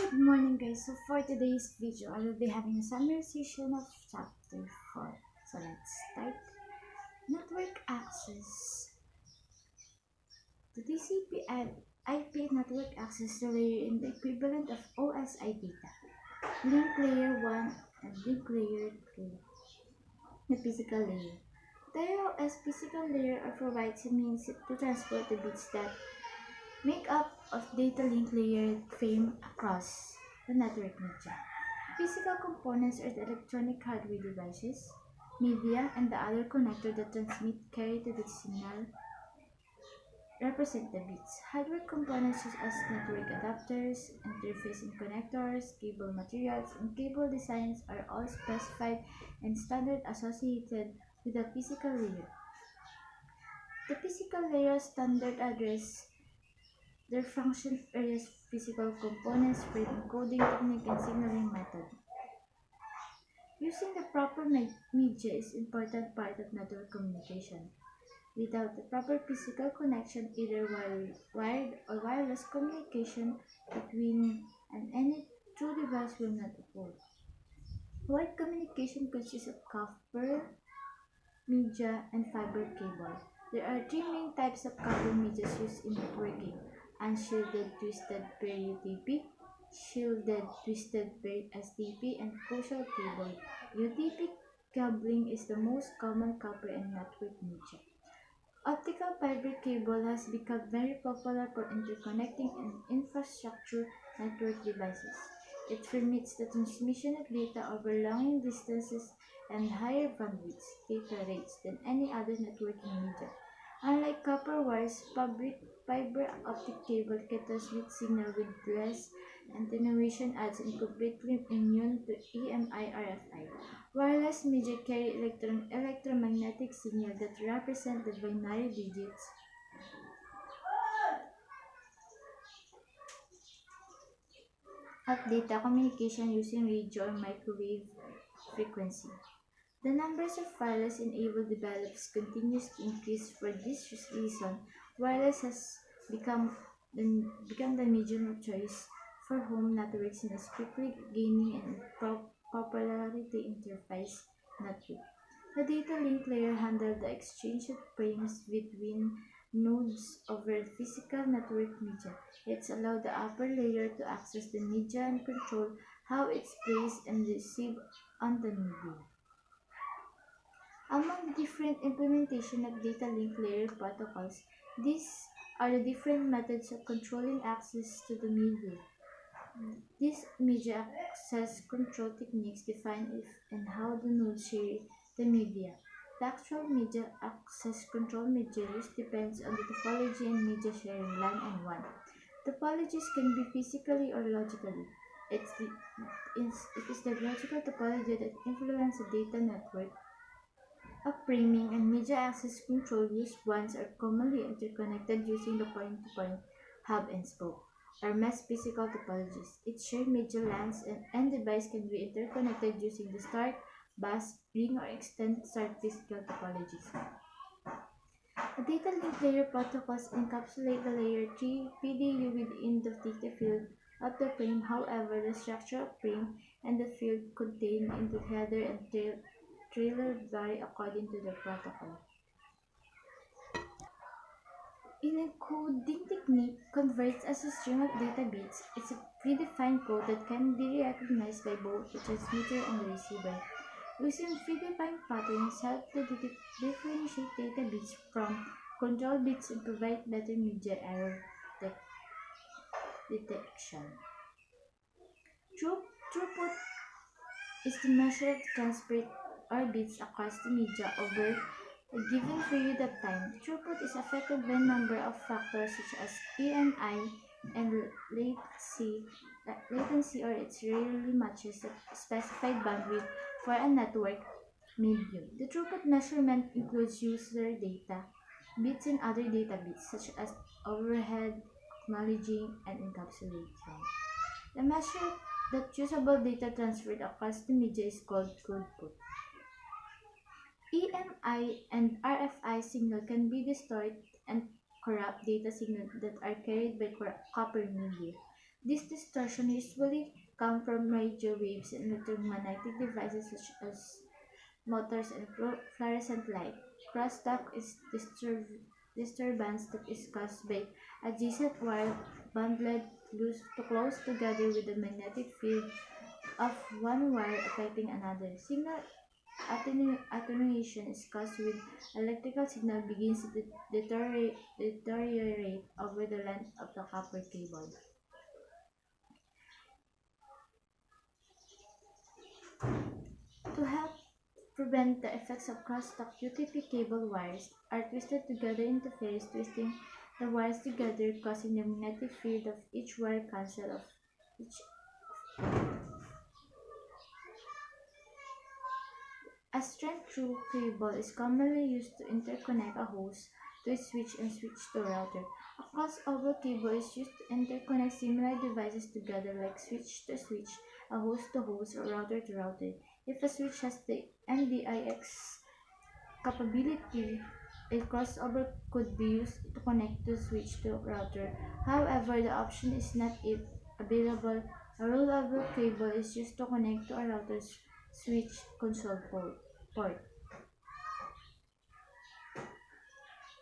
Good morning guys, so for today's video, I will be having a summarization of chapter 4. So let's start. Network access. The TCP and IP network access layer in the equivalent of OSI data. Link layer 1 and link layer 2. The physical layer. The OS physical layer provides a means to transport the bits that make up of data link layer frame across the network media. Physical components are the electronic hardware devices, media, and the other connector that transmit carry to the signal represent the bits. Hardware components such as network adapters, interface and connectors, cable materials, and cable designs are all specified and standard associated with the physical layer. The physical layer standard address their function areas physical components for encoding technique and signaling method. Using the proper media is an important part of network communication. Without the proper physical connection, either wired or wireless communication between and any two device will not occur. Wired communication consists of copper, media, and fiber cable. There are three main types of copper medias used in networking: unshielded twisted pair UTP, shielded twisted pair STP, and coaxial cable. UTP cabling is the most common copper and network media. Optical fiber cable has become very popular for interconnecting and infrastructure network devices. It permits the transmission of data over long distances and higher bandwidth data rates than any other networking media. Unlike copper wires, fiber optic cable can transmit signal with less attenuation adds and completely immune to EMI RFI. Wireless media carry electromagnetic signal that represent the binary digits of data communication using radio or microwave frequency. The numbers of wireless enabled developers continues to increase. For this reason, wireless has become the medium of choice for home networks and is quickly gaining in popularity interface network. The data link layer handles the exchange of frames between nodes over physical network media. It allows the upper layer to access the media and control how it's placed and received on the media. Among the different implementation of data link layer protocols, these are the different methods of controlling access to the media. These media access control techniques define if and how the nodes share the media. The actual media access control measures depends on the topology and media sharing LAN and WAN. Topologies can be physically or logically. It is the logical topology that influences the data network of framing and media access control used ones are commonly interconnected using the point-to-point hub and spoke, or mesh physical topologies. Its shared media LANs and device can be interconnected using the start, bus, ring, or extended start physical topologies. The data link layer protocols encapsulate the layer 3 PDU within the data field of the frame. However, the structure of frame and the field contained in the header and trailer vary according to the protocol. An encoding technique converts as a string of data bits. It's a predefined code that can be recognized by both the transmitter and the receiver. Using predefined patterns help to differentiate data bits from control bits and provide better media error detection. Throughput is the measure of transfer or bits across the media over a given period of time. Throughput is affected by a number of factors such as EMI and latency, or it rarely matches the specified bandwidth for a network medium. The throughput measurement includes user data, bits and other data bits such as overhead, acknowledging, and encapsulation. The measure that usable data transferred across the media is called throughput. EMI and RFI signal can be distorted and corrupt data signals that are carried by copper media. This distortion usually comes from radio waves and electromagnetic devices such as motors and fluorescent light. Crosstalk is disturbance that is caused by adjacent wire bundled too close together with the magnetic field of one wire affecting another. Signal attenuation is caused when electrical signal begins to deteriorate over the length of the copper cable. To help prevent the effects of crosstalk, UTP cable wires are twisted together into pairs, twisting the wires together, causing the magnetic field of each wire cancel off each. A strand-through cable is commonly used to interconnect a host to a switch and switch to a router. A crossover cable is used to interconnect similar devices together like switch to switch, a host to host, or router to router. If a switch has the MDIX capability, a crossover could be used to connect the switch to a router. However, the option is not available. A rollover cable is used to connect to a router's switch console port.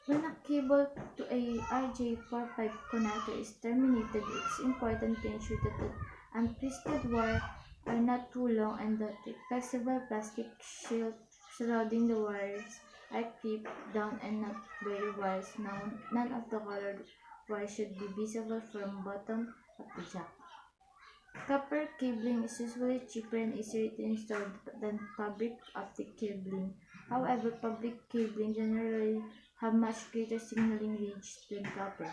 When a cable to a RJ45 connector is terminated, it's important to ensure that the untwisted wires are not too long and that the flexible plastic shield surrounding the wires are clipped down and not bare wires. None of the colored wires should be visible from bottom of the jack. Copper cabling is usually cheaper and easier to install than fabric optic cabling. However, public cabling generally have much greater signaling range than copper.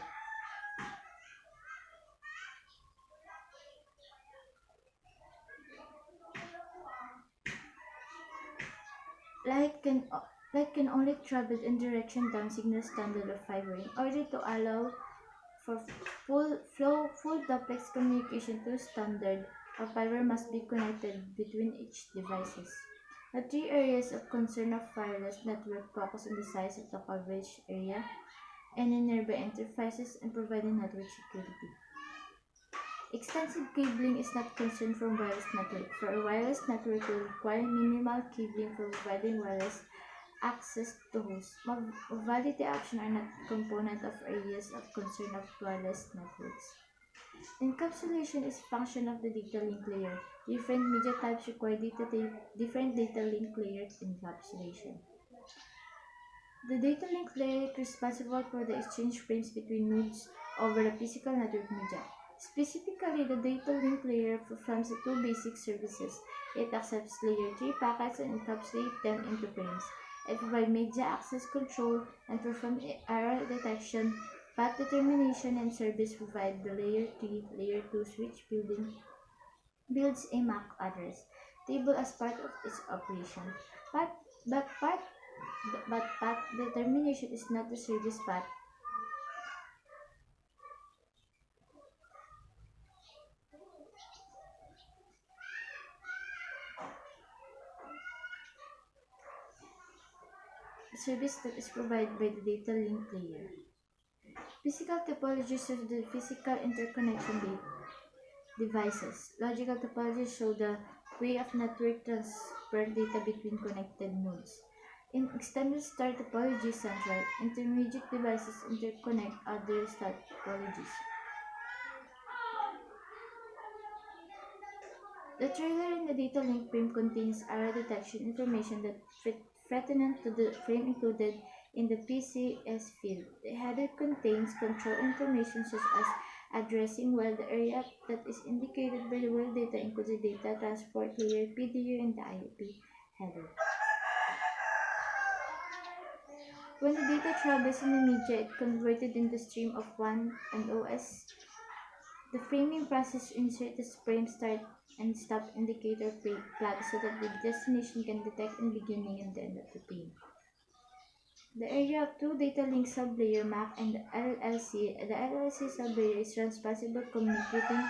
Light can Light can only travel in direction down signal standard of fiber. In order to allow for full duplex communication to standard, a fiber must be connected between each devices. The three areas of concern of wireless network focus on the size of the coverage area, any nearby interfaces, and providing network security. Extensive cabling is not concerned for wireless network, for a wireless network will require minimal cabling for providing wireless access to hosts. Mobility options are not component of areas of concern of wireless networks. Encapsulation is function of the data link layer. Different media types require different data link layer encapsulation. The data link layer is responsible for the exchange frames between nodes over the physical network media. Specifically, the data link layer performs the two basic services. It accepts layer 3 packets and encapsulates them into frames. It provides media access control and performs error detection, path determination, and service provide the layer 3, layer 2 switch builds a MAC address table as part of its operation. Path, but, part, but path determination is not the service path. The service that is provided by the data link layer. Physical topologies of the physical interconnection devices. Logical topologies show the way of network transfer data between connected nodes. In extended star topology central, intermediate devices interconnect other star topologies. The trailer in the data link frame contains error detection information that pertinent to the frame included in the PCS field. The header contains control information such as addressing, while the area that is indicated by the word data includes the data transport layer, PDU, and the IP header. When the data travels in the media, it converted in the stream of one and OS. The framing process inserts the frame start and stop indicator flag so that the destination can detect the beginning and the end of the frame. The area of two data link sublayer MAC and the LLC. The LLC sublayer is responsible for communicating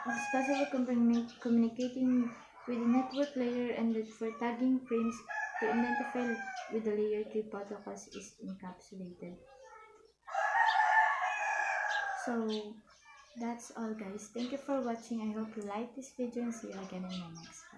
It is possible communicating with the network layer and for tagging frames to identify with the layer 3 protocols is encapsulated. So that's all guys. Thank you for watching. I hope you like this video and see you again in my next one.